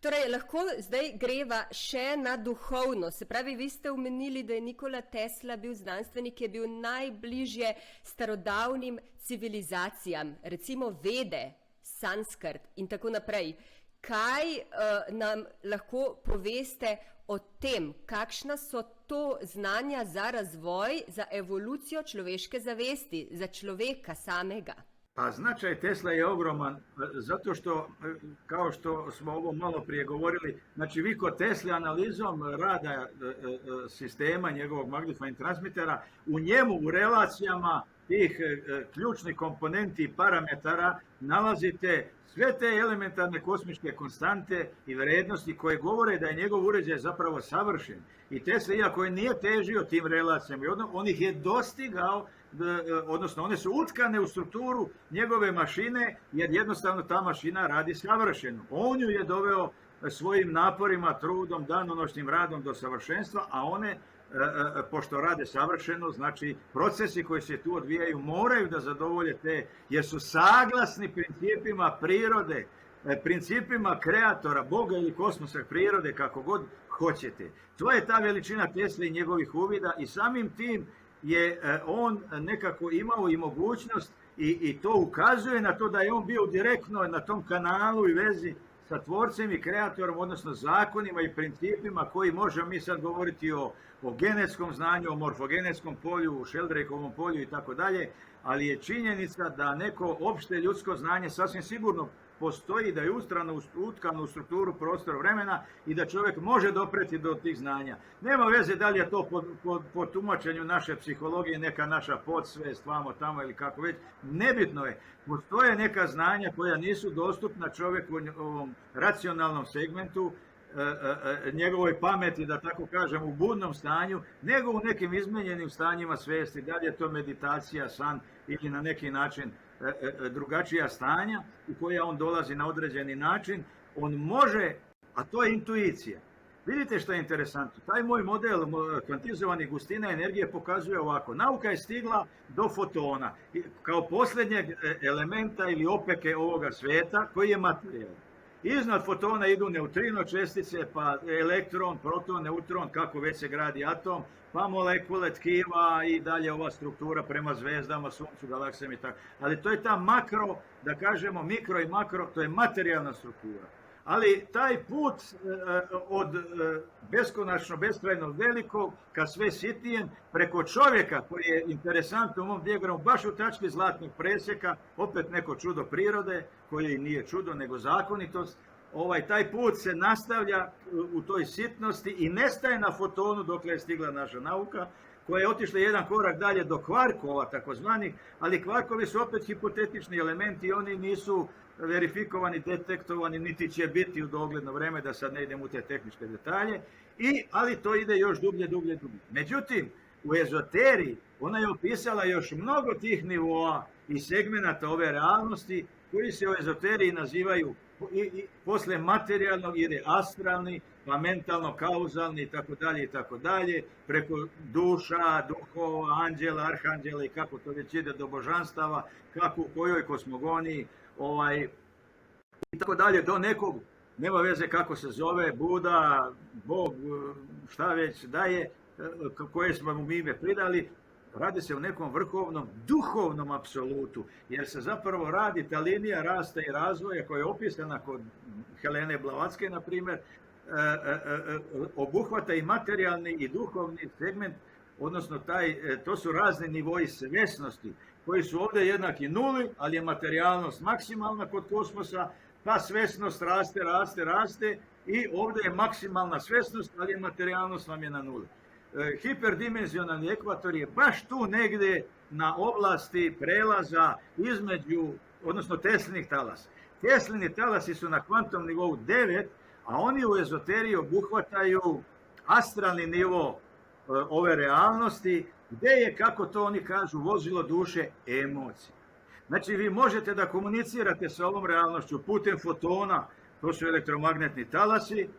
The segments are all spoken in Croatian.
Torej, lahko zdaj greva še na duhovno. Se pravi, vi ste omenili, da je Nikola Tesla bil znanstvenik, ki je bil najbližje starodavnim civilizacijam, recimo Vede, Sanskrt in tako naprej. Kaj nam lahko poveste o tem, kakšna so to znanja za razvoj, za evolucijo človeške zavesti, za človeka samega? Pa značaj Tesla je ogroman, zato što, kao što smo ovo malo prije govorili, znači vi kod Tesla analizom rada sistema njegovog magnetofon transmitera, u njemu u relacijama tih ključnih komponenti i parametara nalazite sve te elementarne kosmičke konstante i vrednosti koje govore da je njegov uređaj zapravo savršen. I Tesla, iako je nije težio tim relacijama, on ih je dostigao, odnosno one su utkane u strukturu njegove mašine, jer jednostavno ta mašina radi savršeno. On ju je doveo svojim naporima, trudom, danonoćnim radom do savršenstva, a one, pošto rade savršeno, znači procesi koji se tu odvijaju moraju da zadovolje te, jer su saglasni principima prirode, principima kreatora, Boga ili kosmosa, prirode, kako god hoćete. To je ta veličina Tesla i njegovih uvida i samim tim je on nekako imao i mogućnost i to ukazuje na to da je on bio direktno na tom kanalu i vezi sa tvorcem i kreatorom, odnosno zakonima i principima koji možemo mi sad govoriti o genetskom znanju, o morfogenetskom polju, o Sheldrakeovom polju i tako dalje, ali je činjenica da neko opšte ljudsko znanje sasvim sigurno postoji, da je utkano u strukturu prostora vremena i da čovjek može dopreti do tih znanja. Nema veze da li je to po tumačenju naše psihologije, neka naša podsvest, vamo, tamo ili kako već, nebitno je. Postoje neka znanja koja nisu dostupna čovjeku u ovom racionalnom segmentu, njegovoj pameti, da tako kažem, u budnom stanju, nego u nekim izmenjenim stanjima svijesti, da li je to meditacija, san ili na neki način drugačija stanja u koja on dolazi na određeni način, on može, a to je intuicija. Vidite što je interesantno, taj moj model kvantizovanih gustina energije pokazuje ovako. Nauka je stigla do fotona kao posljednjeg elementa ili opeke ovoga svijeta koji je materijalan. Iznad fotona idu neutrino čestice, pa elektron, proton, neutron, kako već se gradi atom, pa molekule, tkiva i dalje ova struktura prema zvezdama, suncu, galaksijama i tako. Ali to je ta makro, da kažemo mikro i makro, to je materijalna struktura. Ali taj put od beskonačno, beskrajno velikog ka sve sitnijem, preko čovjeka koji je interesantno u mom dijagramu, baš u tački zlatnog presjeka, opet neko čudo prirode, koje nije čudo nego zakonitost, taj put se nastavlja u toj sitnosti i nestaje na fotonu dokle je stigla naša nauka, koja je otišla jedan korak dalje do kvarkova takozvanih, ali kvarkovi su opet hipotetični elementi i oni nisu verifikovani, detektovani, niti će biti u dogledno vreme, da sad ne idem u te tehničke detalje, ali to ide još dublje. Međutim, u ezoteriji ona je opisala još mnogo tih nivoa i segmenata ove realnosti koji se u ezoteriji nazivaju i posle materijalnog ide astralni, pa mentalno kauzalni i tako dalje, preko duša, duhova, anđela, arhanđela i kako to već ide do božanstava, kako u kojoj kosmogoniji, i tako dalje, do nekog, nema veze kako se zove, Buda, Bog, šta već daje, koje smo mu ime pridali. Radi se o nekom vrhovnom, duhovnom apsolutu, jer se zapravo radi ta linija rasta i razvoja koja je opisana kod Helene Blavatske, na primjer, obuhvata i materijalni i duhovni segment, odnosno to su razni nivoji svjesnosti, koji su ovdje jednaki nuli, ali je materijalnost maksimalna kod kosmosa, pa svjesnost raste i ovdje je maksimalna svjesnost, ali je materijalnost vam je na nuli. Hiperdimenzionalni ekvator je baš tu negdje na oblasti prelaza između, odnosno Teslinih talasa. Teslini talasi su na kvantnom nivou 9, a oni u ezoteriji obuhvataju astralni nivo ove realnosti, gdje je, kako to oni kažu, vozilo duše emocije. Znači, vi možete da komunicirate sa ovom realnošću putem fotona, to su elektromagnetni talasi,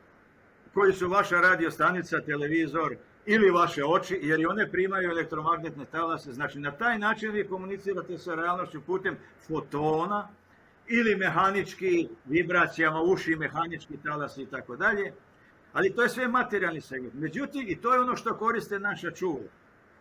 koji su vaša radiostanica, televizor ili vaše oči, jer i one primaju elektromagnetne talase. Znači, na taj način vi komunicirate sa realnošću putem fotona ili mehanički, vibracijama uši, mehanički talasi i tako dalje. Ali to je sve materijalni segment. Međutim, i to je ono što koriste naša čula.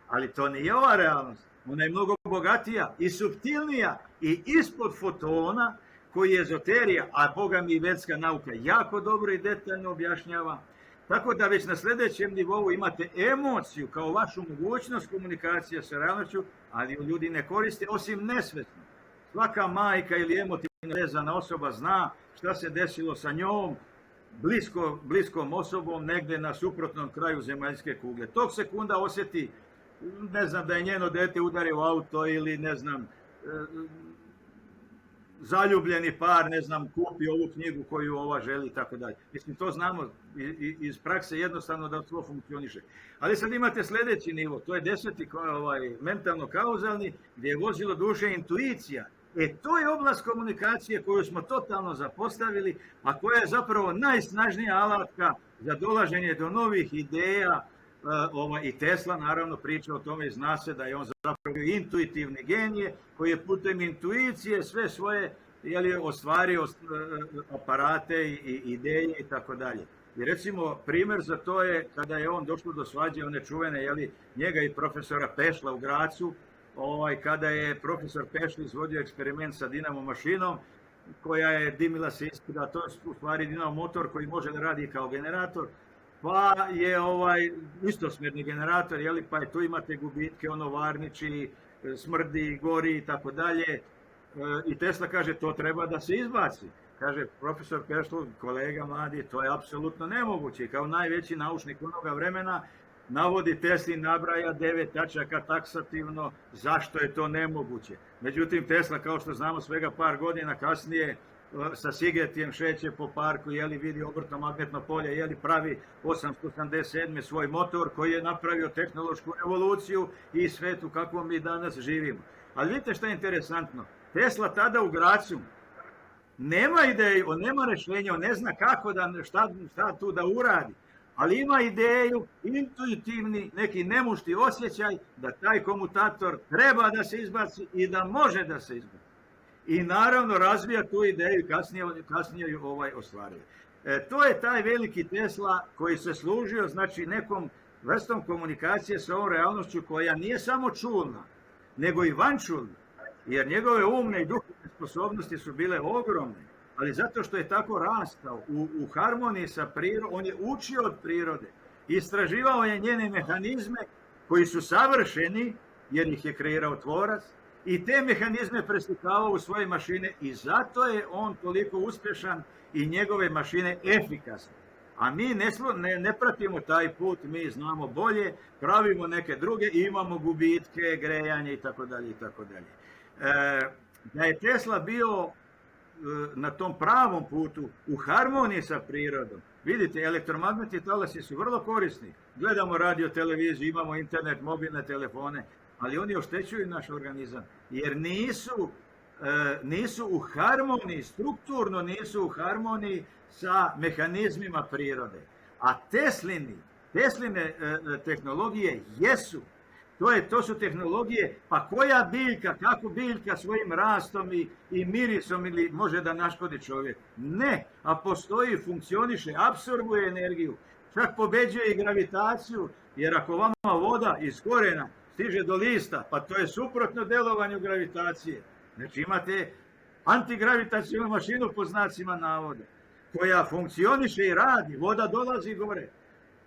Ali to nije ova realnost. Ona je mnogo bogatija i suptilnija i ispod fotona, koji je ezoterija, a boga mi i vedska nauka jako dobro i detaljno objašnjava. Tako da već na sljedećem nivou imate emociju kao vašu mogućnost komunikacije sa realnošću, ali ju ljudi ne koriste osim nesvjesno. Svaka majka ili emotivno vezana osoba zna šta se desilo sa njom, bliskom osobom negdje na suprotnom kraju zemaljske kugle. Tog sekunda osjeti, ne znam, da je njeno dete udario auto ili ne znam, zaljubljeni par, ne znam, kupi ovu knjigu koju ova želi i tako dalje. Mislim, to znamo iz prakse jednostavno da to funkcioniše. Ali sad imate sljedeći nivo, to je 10. mentalno-kauzalni, gdje je vozilo duše intuicija. To je oblast komunikacije koju smo totalno zapostavili, a koja je zapravo najsnažnija alatka za dolaženje do novih ideja. I Tesla naravno priča o tome i zna se da je on zapravo intuitivni genije koji je putem intuicije sve svoje ostvario aparate i ideje i tako dalje. I recimo primjer za to je kada je on došlo do svađe one čuvene njega i profesora Pešla u Gracu, kada je profesor Pešl izvodio eksperiment sa dinamo mašinom koja je dimila se ispred, to je u stvari dinamo motor koji može da radi kao generator. Pa je istosmjerni generator, pa je tu imate gubitke, varniči, smrdi, gori i tako dalje. I Tesla kaže, to treba da se izbaci. Kaže profesor Pešl, kolega mladi, to je apsolutno nemoguće. Kao najveći naučnik onoga vremena navodi Tesli, nabraja 9 tačaka taksativno zašto je to nemoguće. Međutim, Tesla, kao što znamo, svega par godina kasnije sa Sigetijem šeće po parku, vidi obrtno magnetno polje, pravi 887. svoj motor koji je napravio tehnološku revoluciju i svet u kakvom mi danas živimo. Ali vidite što je interesantno. Tesla tada u Gracu nema ideju, on nema rješenja, on ne zna kako šta tu da uradi. Ali ima ideju, intuitivni, neki nemušti osjećaj da taj komutator treba da se izbaci i da može da se izbaci. I naravno razvija tu ideju i kasnije ju ostvaruje. To je taj veliki Tesla koji se služio, znači, nekom vrstom komunikacije sa ovom realnošću koja nije samo čulna, nego i vančulna, jer njegove umne i duhovne sposobnosti su bile ogromne, ali zato što je tako rastao u harmoniji sa prirodom, on je učio od prirode, istraživao je njene mehanizme koji su savršeni, jer ih je kreirao tvorac, i te mehanizme preslikavao u svoje mašine i zato je on toliko uspješan i njegove mašine efikasne. A mi ne pratimo taj put, mi znamo bolje, pravimo neke druge i imamo gubitke, grejanje i tako dalje i tako dalje. Da je Tesla bio na tom pravom putu, u harmoniji sa prirodom, vidite, elektromagnetni talasi su vrlo korisni. Gledamo radio, televiziju, imamo internet, mobilne telefone, ali oni oštećuju naš organizam, jer nisu u harmoniji, strukturno nisu u harmoniji sa mehanizmima prirode. A Tesline tehnologije jesu. To su tehnologije, pa koja biljka, kako biljka svojim rastom i mirisom ili može da naškodi čovjek? Ne, a postoji, funkcioniše, apsorbuje energiju, čak pobeđuje i gravitaciju, jer ako vama voda iz korijena stiže do lista, pa to je suprotno delovanju gravitacije. Znači imate antigravitacijnu mašinu po znacima navoda, koja funkcioniše i radi, voda dolazi gore.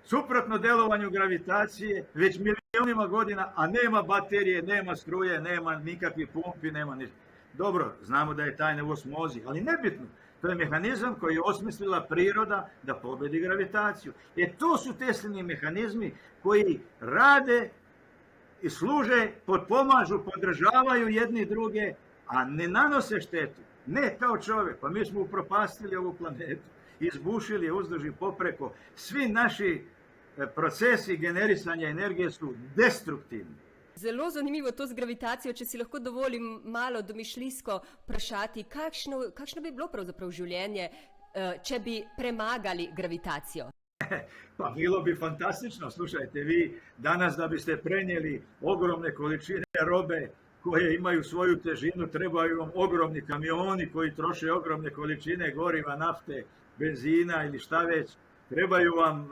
Suprotno delovanju gravitacije već milionima godina, a nema baterije, nema struje, nema nikakvih pumpi, nema ništa. Dobro, znamo da je tajna u osmozi, ali nebitno. To je mehanizam koji je osmislila priroda da pobedi gravitaciju. To su Teslini mehanizmi koji rade i služe, potpomažu, podržavaju jedni druge, a ne nanose štetu. Ne kao čovjek, pa mi smo upropastili ovu planetu, izbušili je uzduž i popreko. Svi naši procesi generisanja energije su destruktivni. Zelo zanimivo to z gravitacijo, če si lahko dovolim malo domišljijsko vprašati, kakšno bi bilo pravzaprav življenje, če bi premagali gravitacijo? Pa bilo bi fantastično. Slušajte, vi danas da biste prenijeli ogromne količine robe koje imaju svoju težinu, trebaju vam ogromni kamioni koji troše ogromne količine goriva, nafte, benzina ili šta već. Trebaju vam,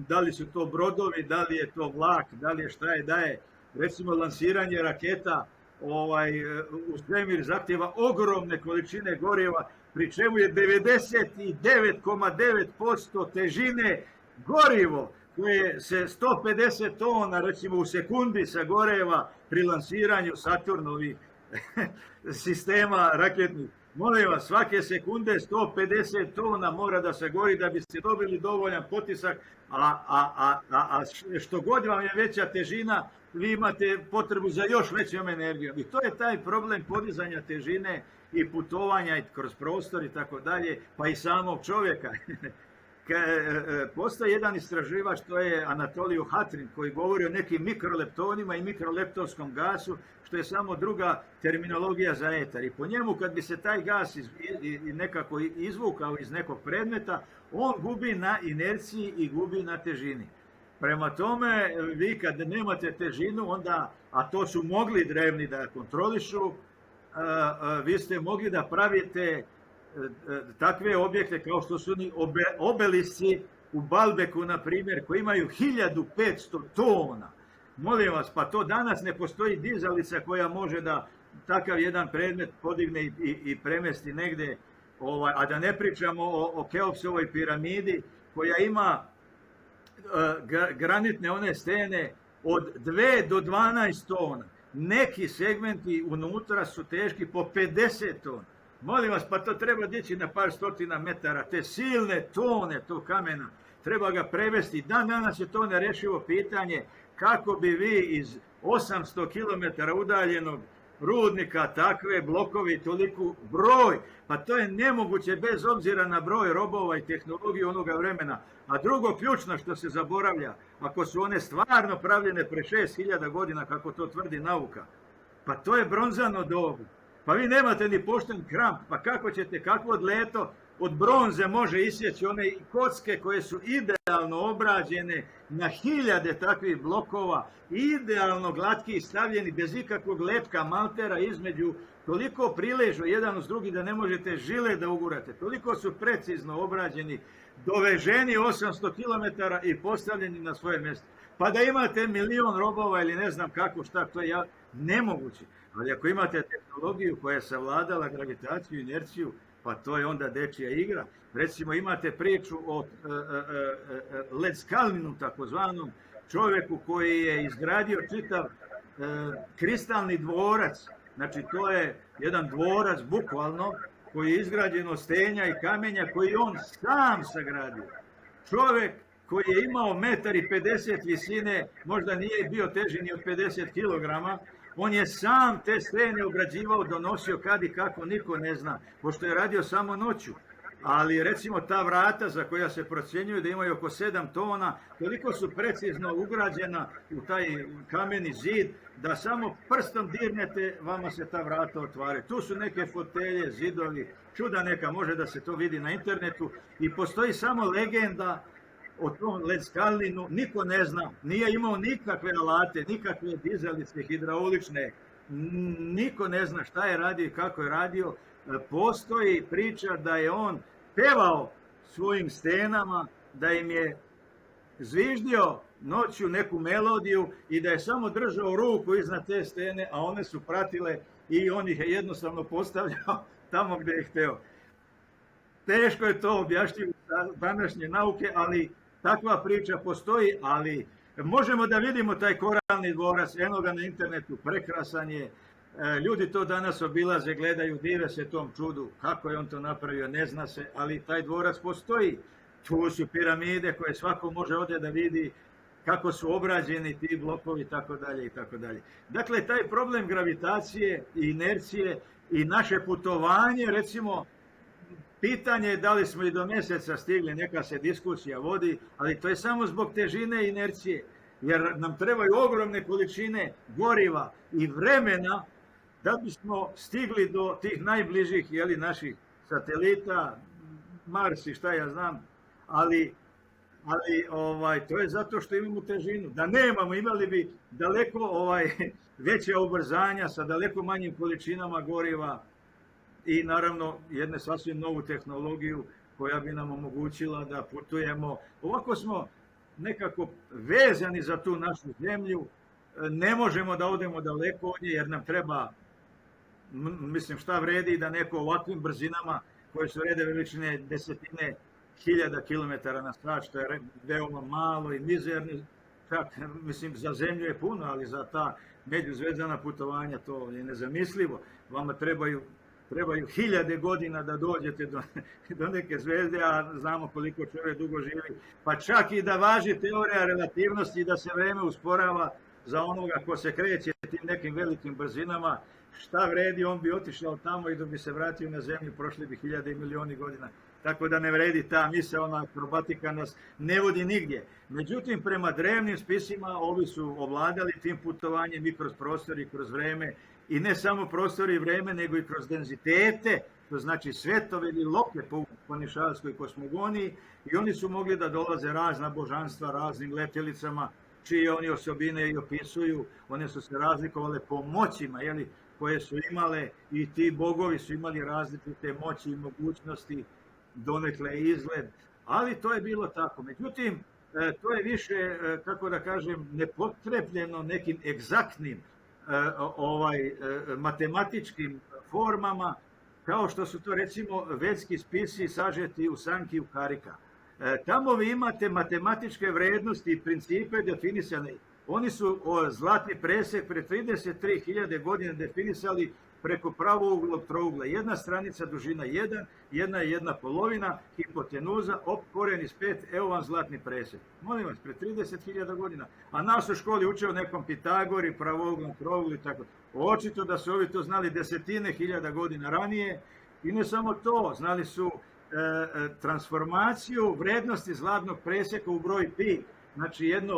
da li su to brodovi, da li je to vlak, da li je šta je da je. Recimo lansiranje raketa u svemir zahtjeva ogromne količine goriva, pri čemu je 99,9% težine gorivo koje se 150 tona recimo u sekundi sagoreva pri lansiranju Saturnovih sistema raketnih. Molim vas, svake sekunde 150 tona mora da se gori da biste dobili dovoljan potisak, a što god vam je veća težina, vi imate potrebu za još većom energijom. I to je taj problem podizanja težine i putovanja i kroz prostor i tako dalje, pa i samog čovjeka. Postoji jedan istraživač, to je Anatoliju Hatrin, koji govori o nekim mikroleptonima i mikroleptonskom gasu, što je samo druga terminologija za etar. I po njemu, kad bi se taj gas nekako izvukao iz nekog predmeta, on gubi na inerciji i gubi na težini. Prema tome, vi kad nemate težinu, onda, a to su mogli drevni da kontrolišu, vi ste mogli da pravite takve objekte kao što su ni obelisci u Balbeku, na primjer, koji imaju 1500 tona. Molim vas, pa to danas ne postoji dizalica koja može da takav jedan predmet podigne i premesti negde, a da ne pričamo o Keopsovoj piramidi koja ima granitne one stene od 2 do 12 tona. Neki segmenti unutra su teški po 50 tona. Molim vas, pa to treba dići na par stotina metara, te silne tone tog kamena, treba ga prevesti. Dan danas je to nerešivo pitanje kako bi vi iz 800 km udaljenog rudnika takve blokovi, toliko broj, pa to je nemoguće bez obzira na broj robova i tehnologiju onoga vremena. A drugo ključno što se zaboravlja, ako su one stvarno pravljene pre 6000 godina, kako to tvrdi nauka, pa to je bronzano dobu. Pa vi nemate ni pošten kramp, pa kako ćete, kakvo dleto od bronze može isjeći one kocke koje su idealno obrađene na hiljade takvih blokova, idealno glatki i stavljeni bez ikakvog lepka, maltera između, toliko priležu jedan uz drugi da ne možete žile da ugurate, toliko su precizno obrađeni, doveženi 800 km i postavljeni na svoje mjesto. Pa da imate milion robova ili ne znam kako, šta, to je nemoguće. Ali ako imate tehnologiju koja je savladala gravitaciju i inerciju, pa to je onda dečija igra. Recimo imate priču o Ledskalninu, takozvanom čovjeku koji je izgradio čitav kristalni dvorac. Znači to je jedan dvorac bukvalno koji je izgrađen od stenja i kamenja koji on sam sagradio. Čovjek koji je imao 1,50 m visine, možda nije bio teži ni od 50 kg, on je sam te stene obrađivao, donosio kad i kako, niko ne zna, pošto je radio samo noću. Ali recimo ta vrata za koja se procjenjuju da imaju oko 7 tona, toliko su precizno ugrađena u taj kameni zid, da samo prstom dirnete, vama se ta vrata otvare. Tu su neke fotelje, zidovi, čuda neka, može da se to vidi na internetu. I postoji samo legenda o tom Ledskalninu, niko ne zna, nije imao nikakve alate, nikakve dizalice hidraulične, niko ne zna šta je radio i kako je radio. Postoji priča da je on pevao svojim stenama, da im je zviždio noću neku melodiju i da je samo držao ruku iznad te stene, a one su pratile i on ih je jednostavno postavljao tamo gdje je hteo. Teško je to objašnjiti današnje nauke, ali takva priča postoji, ali možemo da vidimo taj koralni dvorac, eno ga na internetu, prekrasan je. Ljudi to danas obilaze, gledaju, dive se tom čudu, kako je on to napravio, ne zna se, ali taj dvorac postoji. Tu su piramide koje svako može ovdje da vidi kako su obrađeni ti blokovi, tako dalje i tako dalje. Dakle, taj problem gravitacije i inercije i naše putovanje, recimo, pitanje je da li smo i do mjeseca stigli, neka se diskusija vodi, ali to je samo zbog težine i inercije, jer nam trebaju ogromne količine goriva i vremena da bismo stigli do tih najbližih naših satelita, Mars i šta ja znam, ali to je zato što imamo težinu. Da nemamo, imali bi daleko veća ubrzanja sa daleko manjim količinama goriva i naravno jednu sasvim novu tehnologiju koja bi nam omogućila da putujemo. Ovako smo nekako vezani za tu našu zemlju, ne možemo da odemo daleko od nje jer nam treba, mislim šta vredi da neko ovakvim brzinama koje su rede veličine desetine hiljada kilometara na sat, što je veoma malo i mizerno, čak mislim za zemlju je puno, ali za ta međuzvezdana putovanja to je nezamislivo. Vama trebaju hiljade godina da dođete do neke zvezde, a znamo koliko čovjek dugo živi. Pa čak i da važi teorija relativnosti i da se vreme usporava za onoga ko se kreće tim nekim velikim brzinama, šta vredi, on bi otišao tamo i dok bi se vratio na zemlju prošli bi hiljade i milioni godina. Tako da ne vredi ta misaona akrobatika, nas ne vodi nigdje. Međutim, prema drevnim spisima ovi su ovladali tim putovanjem i kroz prostor i kroz vreme. I ne samo prostor i vreme, nego i kroz denzitete, to znači svetove ili loke po nišavskoj kosmogoniji. I oni su mogli da dolaze razna božanstva raznim letjelicama, čije oni osobine i opisuju. One su se razlikovale po moćima, koje su imale, i ti bogovi su imali različite moći i mogućnosti, donekle izgled, ali to je bilo tako. Međutim, to je više, kako da kažem, nepotrebljeno nekim egzaktnim matematičkim formama, kao što su to recimo vedski spisi sažeti u Sankiju Karika. Tamo vi imate matematičke vrednosti i principe definisane. Oni su zlatni presek pre 33.000 godina definisali preko pravouglog trougla. Jedna stranica, dužina 1, jedna je 1/2, hipotenuza, koren iz 5, evo vam zlatni presek. Molim vas, pre 30.000 godina. A nas u školi uče o nekom Pitagori, pravouglom trouglu i tako. Očito da su ovi to znali desetine hiljada godina ranije. I ne samo to, znali su transformaciju vrednosti zlatnog preseka u broj pi. Znači jednu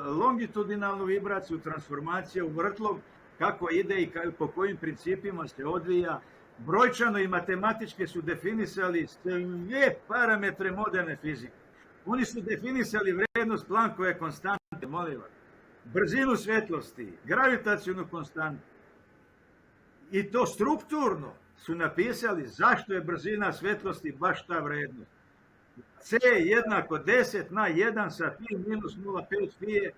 longitudinalnu vibraciju, transformacija u vrtlog, kako ide i po kojim principima se odvija. Brojčano i matematički su definisali sve parametre moderne fizike. Oni su definisali vrednost Planckove konstante, molim vas, brzinu svjetlosti, gravitacijnu konstantu. I to strukturno su napisali zašto je brzina svjetlosti baš ta vrednost. C jednako 10 na 1 sa pi minus 0,5 pi je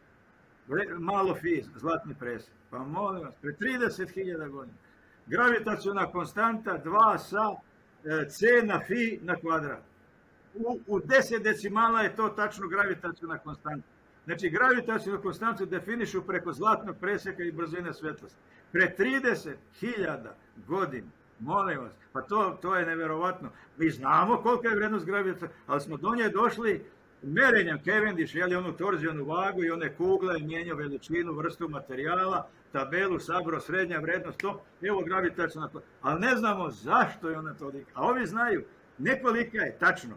malo fi, zlatni presek. Pa molim vas, pre 30.000 godina. Gravitacijna konstanta 2 sa c na fi na kvadrat. U 10 decimala je to tačno gravitacijna konstanta. Znači, gravitacijnu konstantu definišu preko zlatnog preseka i brzine svjetlosti. Pre 30.000 godina. Molim vas, pa to je neverovatno. Mi znamo kolika je vrednost gravitacije, ali smo do nje došli merenjem Cavendish, onu torzijonu vagu i one kugle, mijenjao veličinu, vrstu materijala, tabelu, sabro, srednja vrednost, to, evo gravitacijna, ali ne znamo zašto je ona tolika. A ovi znaju, ne kolika je tačno,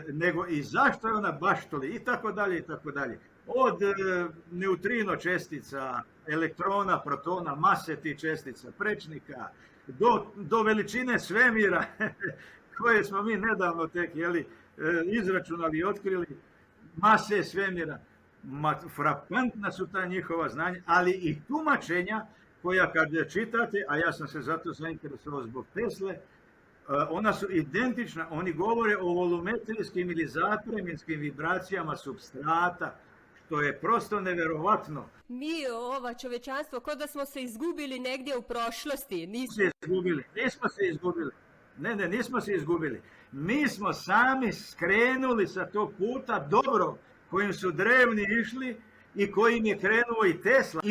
nego i zašto je ona baš tolika, i tako dalje, i tako dalje. Od neutrino čestica, elektrona, protona, mase tih čestica, prečnika, do veličine svemira, koje smo mi nedavno tek izračunali i otkrili, mase svemira. Frapantna su ta njihova znanja, ali i tumačenja koja kad čitate, a ja sam se zato zainteresovao zbog Tesle, ona su identična, oni govore o volumetrijskim ili zapreminskim vibracijama supstrata, što je prosto neverovatno. Mi, čovečanstvo, kao da smo se izgubili negdje u prošlosti. Nismo se izgubili. Nismo se izgubili. Mi smo sami skrenuli sa tog puta dobro kojim su drevni išli i kojim je krenuo i Tesla.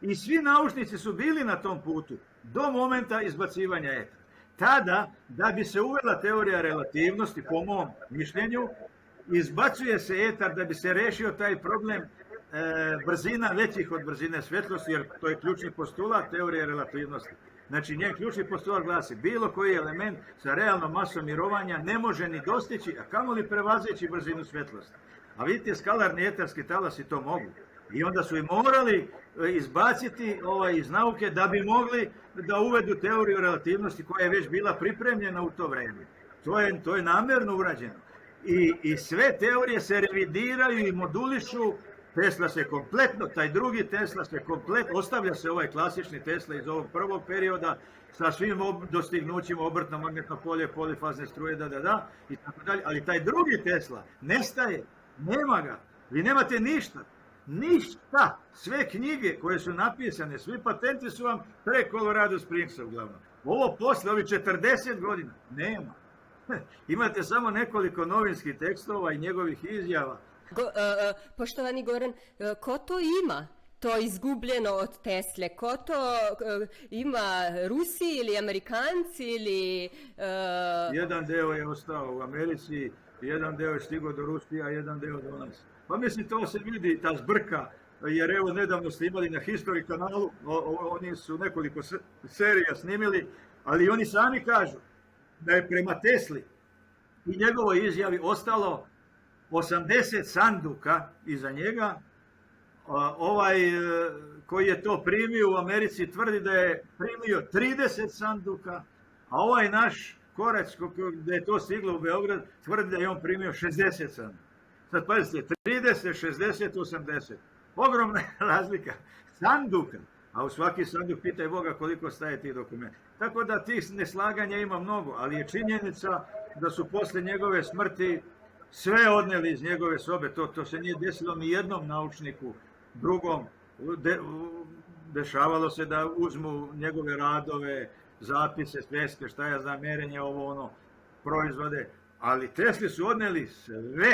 I svi naučnici su bili na tom putu do momenta izbacivanja etra. Tada, da bi se uvela teorija relativnosti, po mom mišljenju, izbacuje se etar da bi se rešio taj problem brzina većih od brzine svjetlosti, jer to je ključni postulat teorije relativnosti. Znači, njen ključni postulat glasi, bilo koji element sa realnom masom mirovanja ne može ni dostići, a kamoli prevazeći brzinu svjetlosti. A vidite, skalarni etarski talasi to mogu. I onda su i morali izbaciti iz nauke da bi mogli da uvedu teoriju relativnosti koja je već bila pripremljena u to vreme. To je namjerno urađeno. I sve teorije se revidiraju i modulišu Tesla se kompletno, taj drugi Tesla se kompletno, ostavlja se ovaj klasični Tesla iz ovog prvog perioda sa svim dostignućima, obrtno magnetno polje, polifazne struje, i tako dalje, ali taj drugi Tesla nestaje, nema ga, vi nemate ništa, ništa, sve knjige koje su napisane, svi patenti su vam pre Colorado Springsa uglavnom. Ovo posle, ovi 40 godina, nema. Imate samo nekoliko novinskih tekstova i njegovih izjava. Poštovani Goran, ko to ima? To izgubljeno od Tesle, ko to ima, Rusi ili Amerikanci ili... Jedan deo je ostao u Americi, jedan deo je stigao do Rusije, a jedan deo do nas. Pa mislim, to se vidi, ta zbrka, jer evo nedavno ste imali na History kanalu, oni su nekoliko serija snimili, ali oni sami kažu da je prema Tesli i njegovoj izjavi ostalo 80 sanduka iza njega. Ovaj koji je to primio u Americi tvrdi da je primio 30 sanduka, a ovaj naš Korać, da je to stiglo u Beograd, tvrdi da je on primio 60 sanduka. Sad pazite, 30, 60, 80. Ogromna razlika. Sanduka. A u svaki sanduk pitaj Boga koliko staje tih dokumenta. Tako da tih neslaganja ima mnogo, ali je činjenica da su posle njegove smrti sve odneli iz njegove sobe. To se nije desilo ni jednom naučniku, drugom. Dešavalo se da uzmu njegove radove, zapise, sveske, šta ja znam, merenje, ovo ono, proizvode. Ali Tesli su odneli sve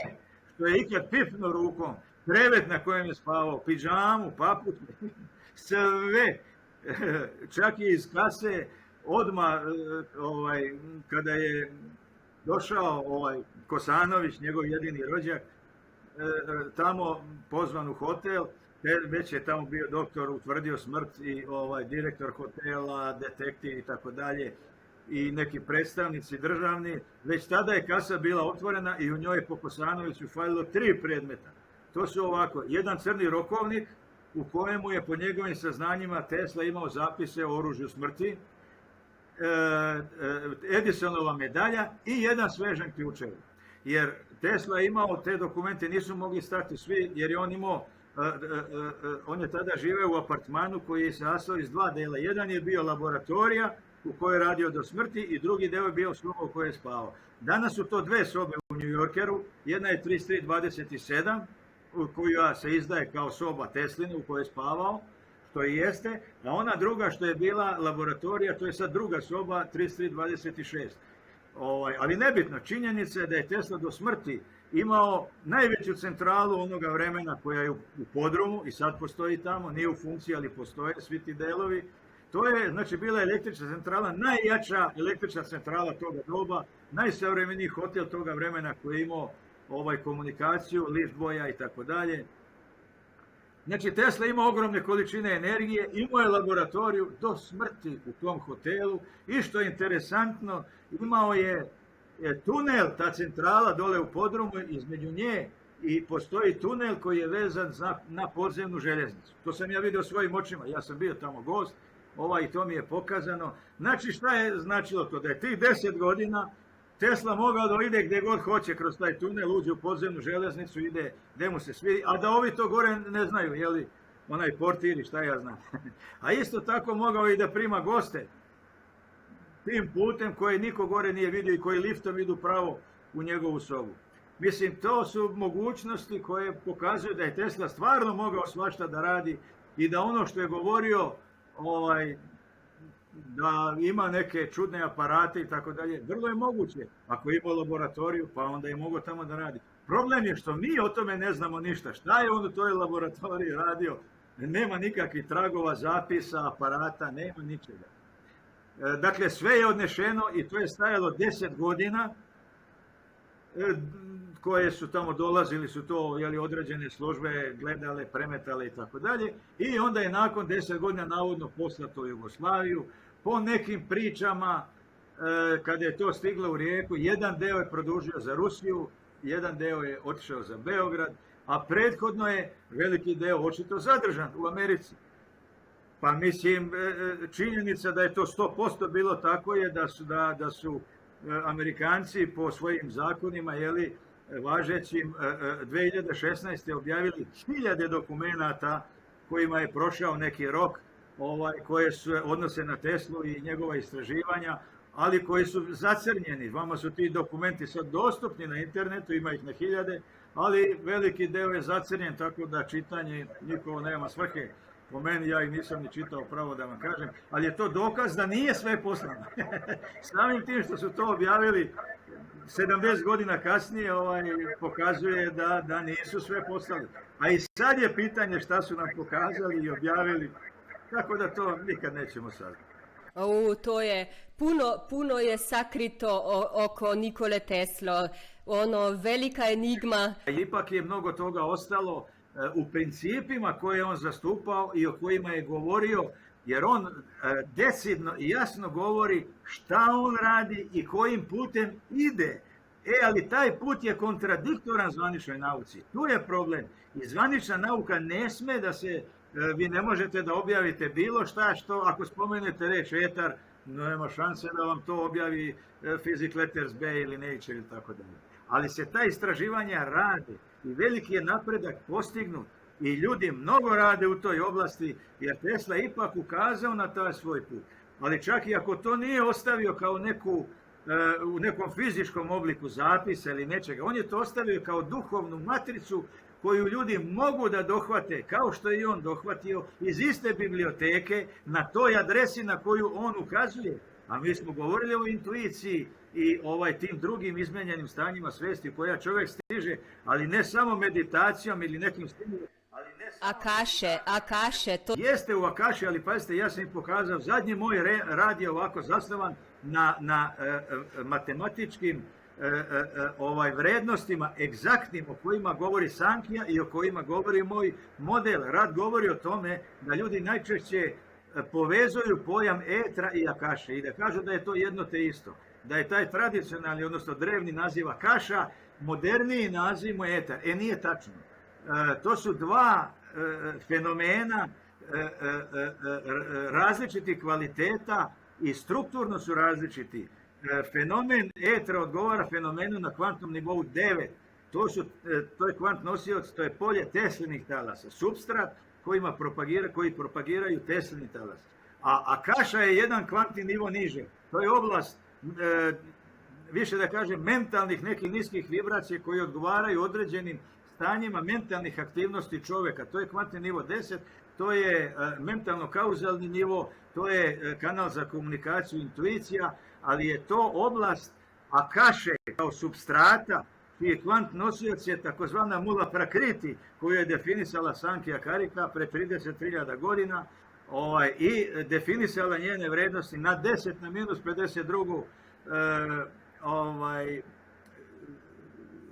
što je ikad pipnuo rukom, krevet na kojem je spavao, pidžamu, papuče, sve, čak i iz kase, odmah kada je došao Kosanović, njegov jedini rođak, tamo pozvan u hotel, već je tamo bio doktor, utvrdio smrt i direktor hotela, detektiv i tako dalje, i neki predstavnici državni, već tada je kasa bila otvorena i u njoj je po Kosanoviću falilo 3 predmeta. To su ovako, jedan crni rokovnik u kojemu je po njegovim saznanjima Tesla imao zapise o oružju smrti, Edisonova medalja i jedan svežan ključev. Jer Tesla je imao te dokumente, nisu mogli stati svi, jer je on imao, on je tada živeo u apartmanu koji je sastojao iz 2 dela. Jedan je bio laboratorija u kojoj je radio do smrti i drugi deo je bio soba u kojoj je spavao. Danas su to 2 sobe u New Yorkeru, jedna je 3327, koja se izdaje kao soba Teslina u kojoj je spavao, što i jeste, a ona druga što je bila laboratorija, to je sad druga soba 3326. Ali nebitno, činjenica je da je Tesla do smrti imao najveću centralu onoga vremena koja je u podrumu i sad postoji tamo, nije u funkciji, ali postoje svi ti delovi. To je, znači, bila električna centrala, najjača električna centrala toga doba, najsavremeniji hotel toga vremena koji je imao komunikaciju, lift boja i tako dalje. Znači, Tesla ima ogromne količine energije, imao je laboratoriju do smrti u tom hotelu i što je interesantno, imao je tunel, ta centrala dole u podrumu, između nje i postoji tunel koji je vezan na podzemnu željeznicu. To sam ja vidio svojim očima, ja sam bio tamo gost, i to mi je pokazano. Znači, šta je značilo to? Da je tih 10 godina Tesla mogao da ide gdje god hoće kroz taj tunel, uđe u podzemnu željeznicu, ide gdje mu se svidi, a da ovi to gore ne znaju, je li onaj portir i šta ja znam. A isto tako mogao i da prima goste tim putem koje niko gore nije vidio i koji liftom idu pravo u njegovu sobu. Mislim, to su mogućnosti koje pokazuju da je Tesla stvarno mogao svašta da radi i da ono što je govorio, da ima neke čudne aparate i tako dalje, vrlo je moguće. Ako je imao laboratoriju, pa onda je mogao tamo da radi. Problem je što mi o tome ne znamo ništa. Šta je on u toj laboratoriji radio? Nema nikakvih tragova, zapisa, aparata, nema ničega. Dakle, sve je odnešeno i to je stajalo 10 godina, koje su tamo dolazili, su to određene službe gledale, premetale i tako dalje. I onda je nakon 10 godina navodno poslato u Jugoslaviju. Po nekim pričama, kada je to stiglo u Rijeku, jedan deo je produžio za Rusiju, jedan deo je otišao za Beograd, a prethodno je veliki deo očito zadržan u Americi. Pa mislim, činjenica da je to 100% bilo tako je da su Amerikanci po svojim zakonima važećim 2016. objavili hiljade dokumenata kojima je prošao neki rok, koje se odnose na Teslu i njegova istraživanja, ali koji su zacrnjeni. Vama su ti dokumenti sad dostupni na internetu, ima ih na hiljade, ali veliki deo je zacrnjen, tako da čitanje nikovo nema svrhe. Po meni, ja ih nisam ni čitao, pravo da vam kažem, ali je to dokaz da nije sve poslano. Samim tim što su to objavili 70 godina kasnije, pokazuje da nisu sve poslali. A i sad je pitanje šta su nam pokazali i objavili, tako da to nikad nećemo saznati. To je, puno je sakrito oko Nikole Tesla, velika enigma. Ipak je mnogo toga ostalo u principima koje je on zastupao i o kojima je govorio, jer on decidno i jasno govori šta on radi i kojim putem ide. Ali taj put je kontradiktoran zvaničnoj nauci. Tu je problem. I zvanična nauka ne sme da se, vi ne možete da objavite bilo šta što, ako spomenete reč etar, nema šanse da vam to objavi Physics Letters B ili Nature ili tako dalje. Ali se ta istraživanja rade i veliki je napredak postignut i ljudi mnogo rade u toj oblasti, jer Tesla je ipak ukazao na taj svoj put. Ali čak i ako to nije ostavio kao u nekom fizičkom obliku zapisa ili nečega, on je to ostavio kao duhovnu matricu koju ljudi mogu da dohvate, kao što je i on dohvatio iz iste biblioteke na toj adresi na koju on ukazuje. A mi smo govorili o intuiciji i tim drugim izmenjenim stanjima svesti u koja čovjek stiže, ali ne samo meditacijom ili nekim stimulom. Akaše. To... Jeste u Akaši, ali pazite, ja sam im pokazao, zadnji moj rad je ovako zasnovan na matematičkim vrednostima egzaktnim o kojima govori Sankhya i o kojima govori moj model. Rad govori o tome da ljudi najčešće povezuju pojam etra i Akaše i da kažu da je to jedno te isto. Da je taj tradicionalni, odnosno drevni naziv Akaša, moderniji naziv mu etar. Nije tačno. To su dva fenomena različitih kvaliteta i strukturno su različiti. Fenomen etra odgovara fenomenu na kvantnom nivou 9. To je kvant nosioc, to je polje Teslinih talasa. Supstrat koji propagiraju Teslini talas. A Akaša je jedan kvantni nivo niže. To je oblast, više da kažem, mentalnih nekih niskih vibracija koji odgovaraju određenim stanjima mentalnih aktivnosti čovjeka. To je kvantni nivo 10, to je mentalno-kauzalni nivo, to je kanal za komunikaciju, intuicija, ali je to oblast Akaše kao substrata, čiji je kvant nosioc je takozvana mula prakriti, koju je definisala Sankhya Karika pre 30.000 godina i definisala njene vrednosti na 10 na minus 52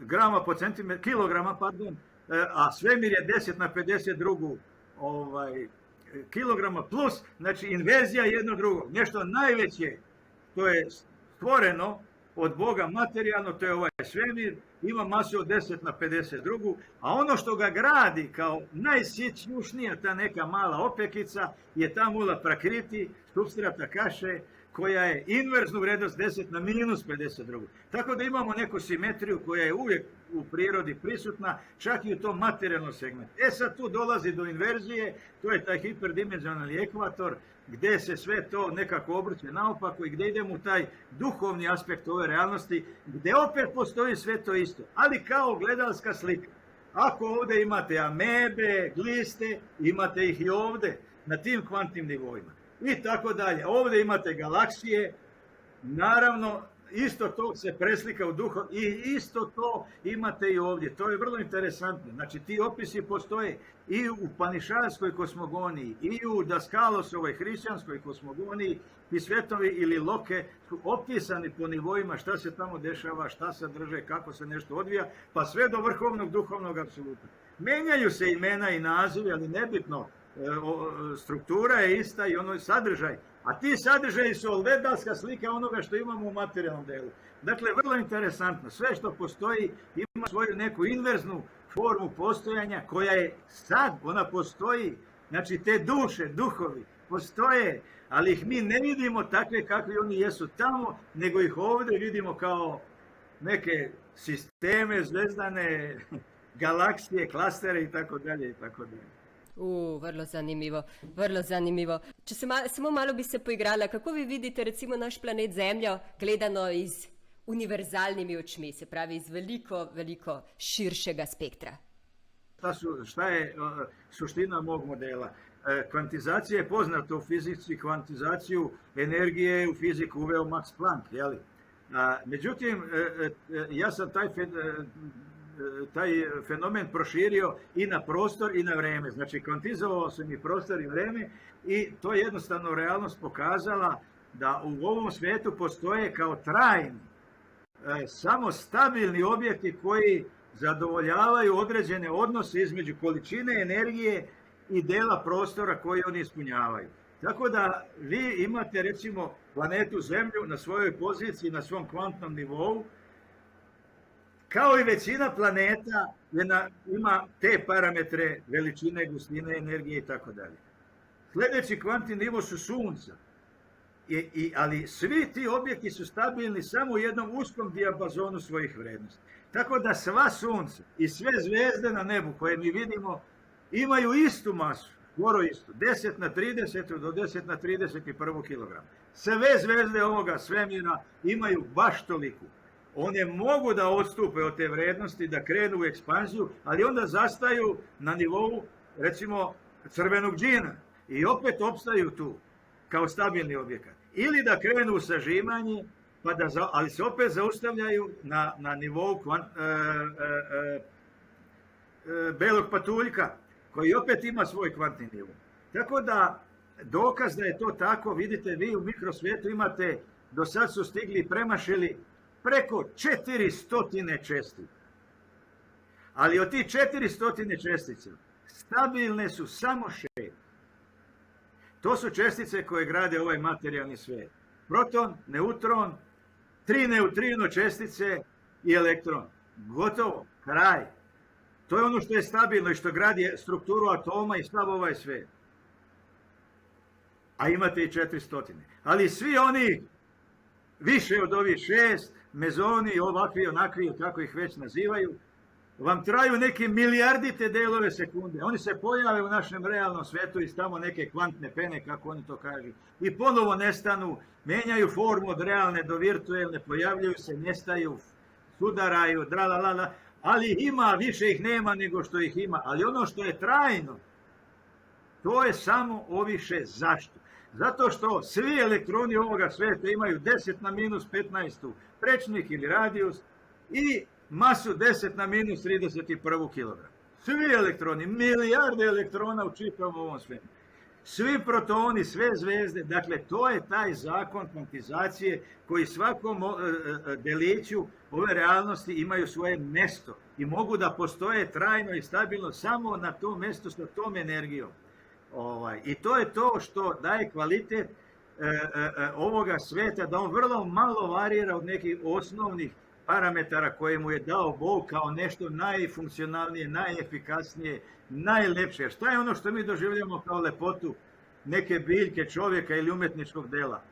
grama po centimetru, kilograma, pardon, a svemir je 10 na 52 kilograma plus, znači inverzija jedno drugog. Nešto najveće, to je stvoreno od Boga materijalno, to je ovaj svemir, ima masu od 10 na 52, a ono što ga gradi kao najsitnija ta neka mala opekica je ta mula prakriti, substrat Akaše, koja je inverznu vrednost 10 na minus 52. Tako da imamo neku simetriju koja je uvijek u prirodi prisutna, čak i u tom materijalnom segmentu. Sad tu dolazi do inverzije, to je taj hiperdimenzionalni ekvator, gdje se sve to nekako obrće naopako i gdje idemo u taj duhovni aspekt ove realnosti, gdje opet postoji sve to isto, ali kao gledalska slika. Ako ovdje imate amebe, gliste, imate ih i ovdje, na tim kvantnim nivoima. I tako dalje. Ovdje imate galaksije, naravno, isto to se preslika u duhu i isto to imate i ovdje. To je vrlo interesantno. Znači, ti opisi postoje i u Panišarskoj kosmogoniji, i u Daskalosovoj hrišćanskoj kosmogoniji, ti svetovi ili loke su opisani po nivoima šta se tamo dešava, šta se drže, kako se nešto odvija, pa sve do vrhovnog duhovnog apsoluta. Menjaju se imena i nazivi, ali nebitno. Struktura je ista i ono je sadržaj, a ti sadržaji su ogledalska slika onoga što imamo u materijalnom delu. Dakle, vrlo interesantno, sve što postoji ima svoju neku inverznu formu postojanja koja je sad, ona postoji, znači te duše, duhovi postoje, ali ih mi ne vidimo takve kakvi oni jesu tamo, nego ih ovdje vidimo kao neke sisteme, zvezdane, galaksije, klastere i tako dalje i tako dalje. Vrlo zanimivo, vrlo zanimivo. Če samo malo bi se poigrala, kako vi vidite recimo naš planet Zemljo gledano iz univerzalnimi očmi, se pravi iz veliko, veliko širšega spektra? Šta je suština mog modela? Kvantizacija je poznata u fizici, kvantizaciju energije u fiziku uveo Max Planck, jeli? Međutim, ja sam taj fenomen proširio i na prostor i na vreme. Znači, kvantizovao sam i prostor i vreme i to je jednostavno realnost pokazala da u ovom svijetu postoje kao trajni, samo stabilni objekti koji zadovoljavaju određene odnose između količine energije i dela prostora koji oni ispunjavaju. Tako da vi imate recimo planetu Zemlju na svojoj poziciji, na svom kvantnom nivou, kao i većina planeta ima te parametre veličine, gustine, energije i tako dalje. Sljedeći kvantni nivo su Sunca, ali svi ti objekti su stabilni samo u jednom uskom dijapazonu svojih vrednosti. Tako da sva Sunca i sve zvijezde na nebu koje mi vidimo imaju istu masu, skoro istu, 10 na 30 do 10 na 31 kg. Sve zvijezde ovoga svemira imaju baš toliko. One mogu da odstupe od te vrednosti, da krenu u ekspanziju, ali onda zastaju na nivou, recimo, crvenog džina i opet opstaju tu, kao stabilni objekat. Ili da krenu u sažimanje, ali se opet zaustavljaju na nivou belog patuljka, koji opet ima svoj kvantni nivo. Tako da, dokaz da je to tako, vidite, vi u mikrosvijetu imate, do sad su stigli i premašili preko 400 čestica. Ali od tih 400 čestica stabilne su samo 6. To su čestice koje grade ovaj materijalni svijet. Proton, neutron, 3 neutrino čestice i elektron. Gotovo, kraj. To je ono što je stabilno i što gradi strukturu atoma i sav ovaj svijet. A imate i 400. Ali svi oni, više od ovih 6, mezoni, ovakvi, onakvi, kako ih već nazivaju, vam traju neke milijardite delove sekunde. Oni se pojave u našem realnom svijetu iz tamo neke kvantne pene, kako oni to kažu, i ponovo nestanu, menjaju formu od realne do virtuelne, pojavljuju se, nestaju, sudaraju, dralalala, ali ima, više ih nema nego što ih ima. Ali ono što je trajno, to je samo ovih 6. Zašto? Zato što svi elektroni ovoga svijeta imaju 10 na minus 15 prečnik ili radijus i masu 10 na minus 31 kg. Svi elektroni, milijarde elektrona u čitavom ovom svemiru. Svi protoni, sve zvezde, dakle to je taj zakon kvantizacije koji svakom deliću ove realnosti imaju svoje mjesto i mogu da postoje trajno i stabilno samo na tom mjestu sa tom energijom. I to je to što daje kvalitet ovoga svijeta, da on vrlo malo varira od nekih osnovnih parametara koje mu je dao Bog kao nešto najfunkcionalnije, najefikasnije, najlepše. Šta je ono što mi doživljamo kao lepotu neke biljke, čovjeka ili umjetničkog dela?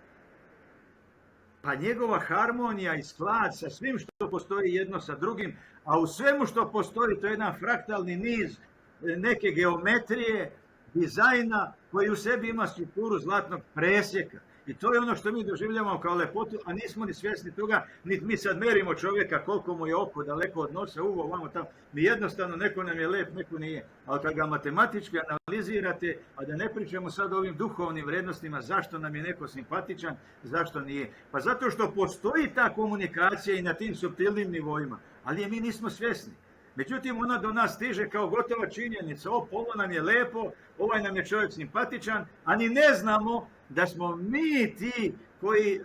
Pa njegova harmonija i sklad sa svim što postoji jedno sa drugim, a u svemu što postoji to je jedan fraktalni niz neke geometrije, dizajna koji u sebi ima strukturu zlatnog presjeka. I to je ono što mi doživljamo kao lepotu, a nismo ni svjesni toga, niti mi sad merimo čovjeka koliko mu je oko daleko od nosa, uvo, vamo tamo. Mi jednostavno, neko nam je lep, neko nije. Ali kad ga matematički analizirate, a da ne pričamo sad o ovim duhovnim vrijednostima, zašto nam je neko simpatičan, zašto nije. Pa zato što postoji ta komunikacija i na tim suptilnim nivoima, ali je mi nismo svjesni. Međutim, ona do nas stiže kao gotova činjenica. Ovo nam je lepo, ovaj nam je čovjek simpatičan, a ni ne znamo da smo mi ti koji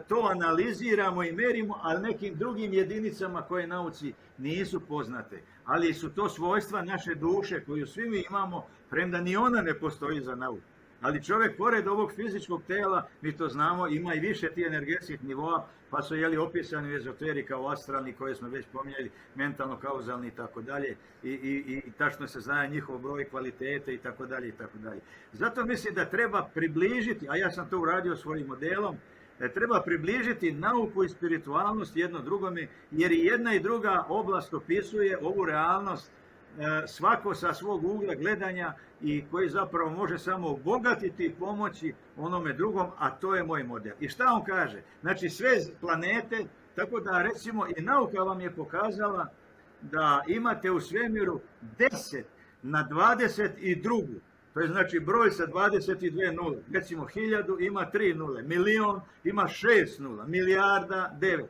to analiziramo i merimo, ali nekim drugim jedinicama koje nauci nisu poznate. Ali su to svojstva naše duše koju svi mi imamo, premda ni ona ne postoji za nauku. Ali čovjek, pored ovog fizičkog tela, mi to znamo, ima i više tih energetskih nivoa, pa su opisani u ezoteri kao astralni, koje smo već pominjali, mentalno-kauzalni i tako dalje, i tačno se zna njihov broj, kvalitete i tako dalje i tako dalje. Zato mislim da treba približiti, a ja sam to uradio svojim modelom, treba približiti nauku i spiritualnost jedno drugome, jer i jedna i druga oblast opisuje ovu realnost, svako sa svog ugla gledanja i koji zapravo može samo obogatiti i pomoći onome drugom, a to je moj model. I šta on kaže? Znači sve planete, tako da recimo i nauka vam je pokazala da imate u svemiru 10 na 22. To je znači broj sa 22 nule. Recimo 1000 ima 3 nule, milion ima 6 nula, milijarda 9.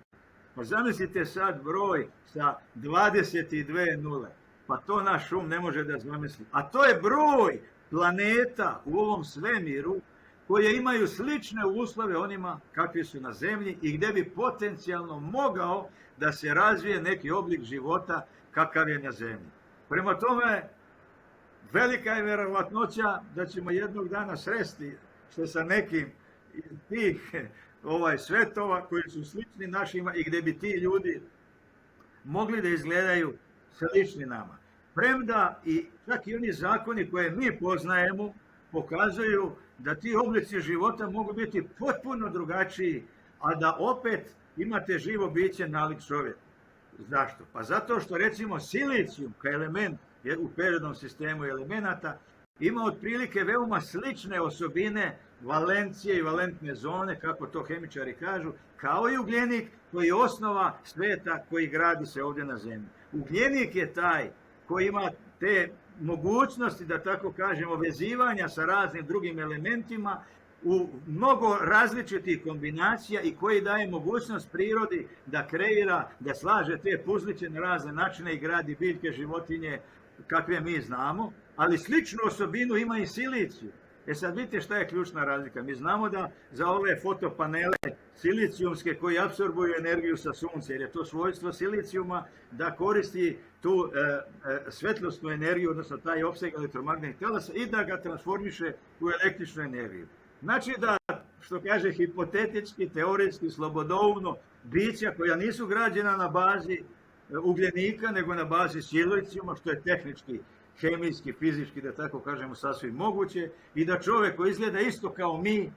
Pa zamislite sad broj sa 22 nule. Pa to naš um ne može da zamisli. A to je broj planeta u ovom svemiru koje imaju slične uslove onima kakvi su na zemlji i gdje bi potencijalno mogao da se razvije neki oblik života kakav je na zemlji. Prema tome, velika je vjerovatnoća da ćemo jednog dana sresti se sa nekim tih svetova koji su slični našima i gdje bi ti ljudi mogli da izgledaju slični nama. Premda i čak i oni zakoni koje mi poznajemo pokazuju da ti oblici života mogu biti potpuno drugačiji, a da opet imate živo biće nalik čovjek. Zašto? Pa zato što recimo silicijum kao element u periodnom sistemu elemenata ima otprilike veoma slične osobine valencije i valentne zone, kako to hemičari kažu, kao i ugljenik koji je osnova sveta koji gradi se ovdje na zemlji. Ugljenik je taj koji ima te mogućnosti, da tako kažemo, vezivanja sa raznim drugim elementima u mnogo različitih kombinacija i koji daje mogućnost prirodi da kreira, da slaže te puzliće na razne načine i gradi biljke, životinje, kakve mi znamo, ali sličnu osobinu ima i siliciju. Sad vidite šta je ključna razlika. Mi znamo da za ove fotopanele silicijumske koji apsorbuju energiju sa sunca, jer je to svojstvo silicijuma da koristi tu svetlosnu energiju, odnosno taj opseg elektromagnetnih talasa i da ga transformiše u električnu energiju. Znači da, što kaže hipotetički, teoretski, slobodoumno bića koja nisu građena na bazi ugljenika, nego na bazi silicijuma, što je tehnički, hemijski, fizički, da tako kažemo, sasvim moguće, i da čovjek koji izgleda isto kao mi,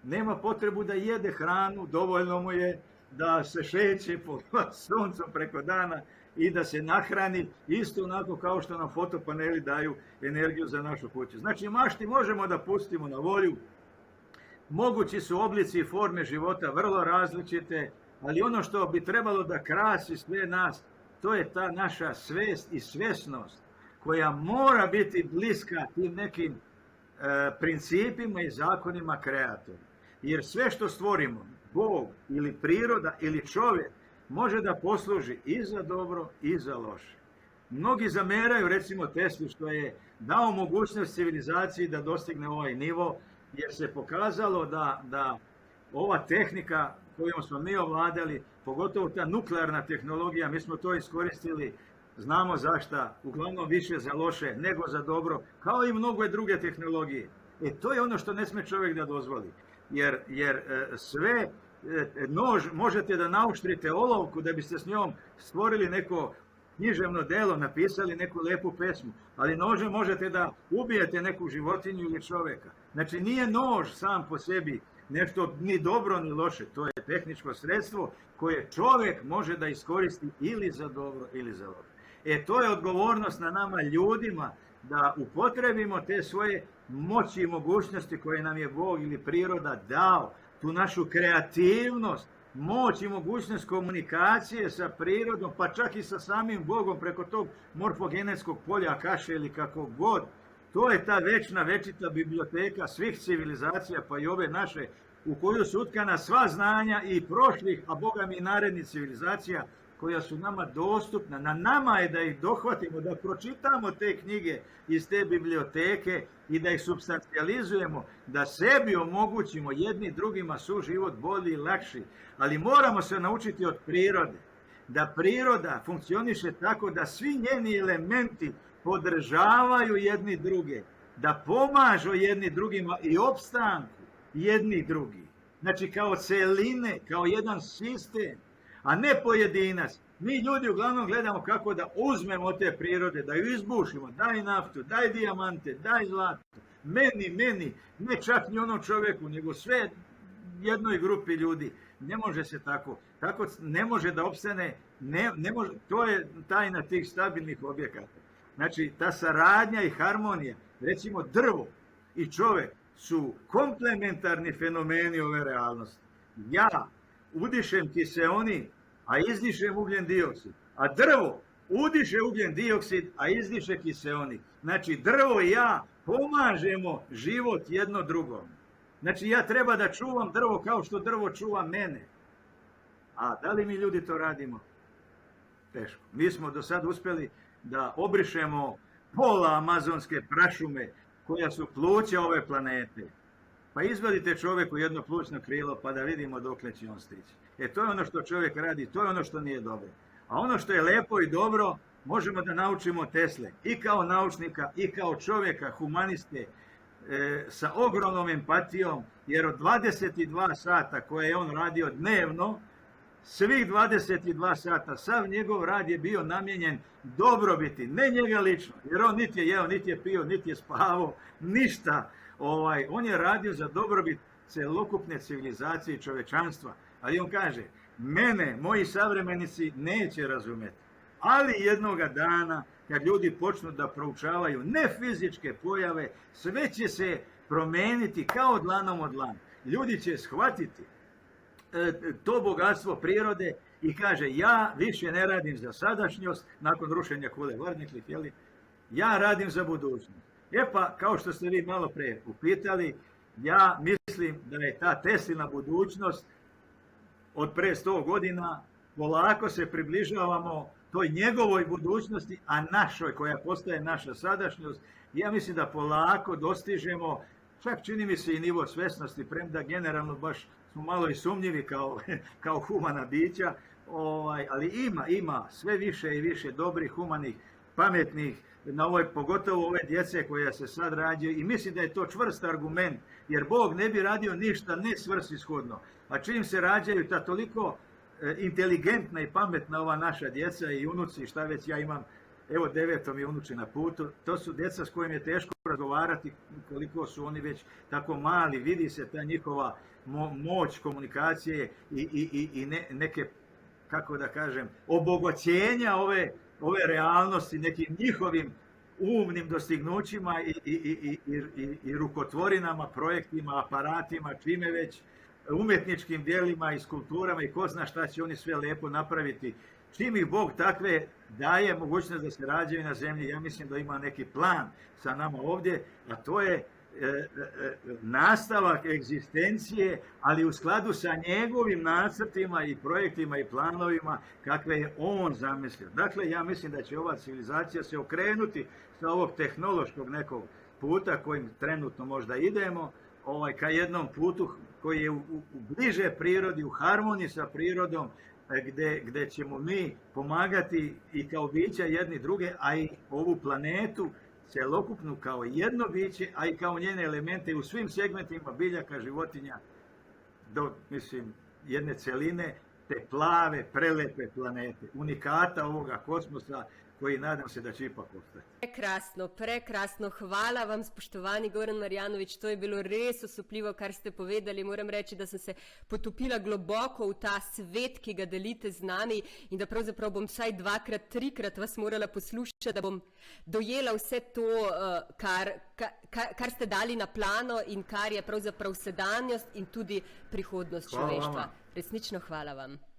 nema potrebu da jede hranu, dovoljno mu je da se šeće pod suncom preko dana i da se nahrani isto onako kao što nam fotopaneli daju energiju za našu kuću. Znači mašti možemo da pustimo na volju, mogući su oblici i forme života vrlo različite, ali ono što bi trebalo da krasi sve nas, to je ta naša svest i svjesnost koja mora biti bliska tim nekim principima i zakonima kreatora. Jer sve što stvorimo, Bog ili priroda ili čovjek, može da posluži i za dobro i za loše. Mnogi zameraju recimo Tesli što je dao mogućnost civilizaciji da dostigne ovaj nivo, jer se pokazalo da ova tehnika kojom smo mi ovladali, pogotovo ta nuklearna tehnologija, mi smo to iskoristili, znamo zašta, uglavnom više za loše nego za dobro, kao i mnogo druge tehnologije. To je ono što ne sme čovjek da dozvoli. Jer sve nož možete da nauštrite olovku da biste s njom stvorili neko književno delo, napisali neku lepu pesmu, ali nožem možete da ubijete neku životinju ili čovjeka. Znači nije nož sam po sebi nešto ni dobro ni loše, to je tehničko sredstvo koje čovjek može da iskoristi ili za dobro ili za loše. To je odgovornost na nama ljudima da upotrebimo te svoje moći i mogućnosti koje nam je Bog ili priroda dao, tu našu kreativnost, moć i mogućnost komunikacije sa prirodom, pa čak i sa samim Bogom preko tog morfogenetskog polja Akaše ili kako god. To je ta večita biblioteka svih civilizacija, pa i ove naše, u koju su utkana sva znanja i prošlih, a Boga mi i narednih civilizacija, koja su nama dostupna. Na nama je da ih dohvatimo, da pročitamo te knjige iz te biblioteke i da ih substancijalizujemo, da sebi omogućimo jedni drugima suživot bolji i lakši. Ali moramo se naučiti od prirode, da priroda funkcioniše tako da svi njeni elementi podržavaju jedni druge, da pomažu jedni drugima i opstanku jedni drugi. Znači kao celine, kao jedan sistem, a ne pojedinac. Mi ljudi uglavnom gledamo kako da uzmemo od te prirode, da ju izbušimo, daj naftu, daj dijamante, daj zlato, meni, ne čak ni onom čovjeku, nego sve jednoj grupi ljudi. Ne može se tako. Tako ne može da opstane, ne može, to je tajna tih stabilnih objekata. Znači, ta saradnja i harmonija, recimo drvo i čovjek su komplementarni fenomeni ove realnosti. Ja udišem kiseonik, a izdišem ugljen dioksid. A drvo udiše ugljen dioksid, a izdiše kiseonik. Znači, drvo i ja pomažemo život jedno drugom. Znači, ja treba da čuvam drvo kao što drvo čuva mene. A da li mi ljudi to radimo? Teško. Mi smo do sad uspjeli da obrišemo pola amazonske prašume koja su pluća ove planete. Pa izvadite čovjeku jedno plućno krilo pa da vidimo dokle će on stići. To je ono što čovjek radi, to je ono što nije dobro. A ono što je lepo i dobro možemo da naučimo Tesle i kao naučnika i kao čovjeka, humaniste, sa ogromnom empatijom, jer od 22 sata koje je on radio dnevno, svih 22 sata, sav njegov rad je bio namijenjen dobrobiti, ne njega lično, jer on niti je jeo, niti je pio, niti je spavao, ništa. On je radio za dobrobit celokupne civilizacije i čovečanstva. Ali on kaže, mene, moji savremenici neće razumjeti. Ali jednoga dana, kad ljudi počnu da proučavaju ne fizičke pojave, sve će se promeniti kao dlanom od dlana. Ljudi će shvatiti to bogatstvo prirode i kaže, ja više ne radim za sadašnjost, nakon rušenja kule Varnikli, ja radim za budućnost. Pa, kao što ste vi malo pre upitali, ja mislim da je ta Teslina budućnost od pre 100 godina, polako se približavamo toj njegovoj budućnosti, a našoj, koja postaje naša sadašnjost, ja mislim da polako dostižemo, čak čini mi se i nivo svesnosti, premda generalno baš smo malo i sumnjivi kao humana bića, ali ima sve više i više dobrih, humanih, pametnih, pogotovo ove djece koja se sad rađaju, i mislim da je to čvrst argument, jer Bog ne bi radio ništa nesvrsishodno. A čim se rađaju ta toliko inteligentna i pametna ova naša djeca i unuci, šta već ja imam, evo 9. mi unuči na putu, to su djeca s kojim je teško razgovarati, koliko su oni već tako mali, vidi se ta njihova moć komunikacije i neke, kako da kažem, obogaćenja ove realnosti, nekim njihovim umnim dostignućima i rukotvorinama, projektima, aparatima, čime već, umjetničkim djelima i skulpturama i ko zna šta će oni sve lepo napraviti. Čim ih Bog takve daje mogućnost da se rađaju na zemlji, ja mislim da ima neki plan sa nama ovdje, a to je nastavak egzistencije, ali u skladu sa njegovim nacrtima i projektima i planovima kakve je on zamislio. Dakle, ja mislim da će ova civilizacija se okrenuti sa ovog tehnološkog nekog puta kojim trenutno možda idemo, ka jednom putu koji je bliže prirodi, u harmoniji sa prirodom, gdje ćemo mi pomagati i kao bića jedni druge, a i ovu planetu celokupnu kao jedno biće, a i kao njene elemente u svim segmentima biljaka, životinja, do, mislim, jedne celine, te plave, prelepe planete, unikata ovoga kosmosa, koji nadam se da će ipak ostati. Prekrasno, prekrasno. Hvala vam, spoštovani Goran Marjanović. To je bilo res osupljivo, kar ste povedali. Moram reči, da sem se potopila globoko v ta svet, ki ga delite z nami, in da pravzaprav bom vsaj 2-krat, 3-krat vas morala poslušati, da bom dojela vse to, kar ste dali na plano in kar je pravzaprav sedanjost in tudi prihodnost človeštva. Resnično hvala vam.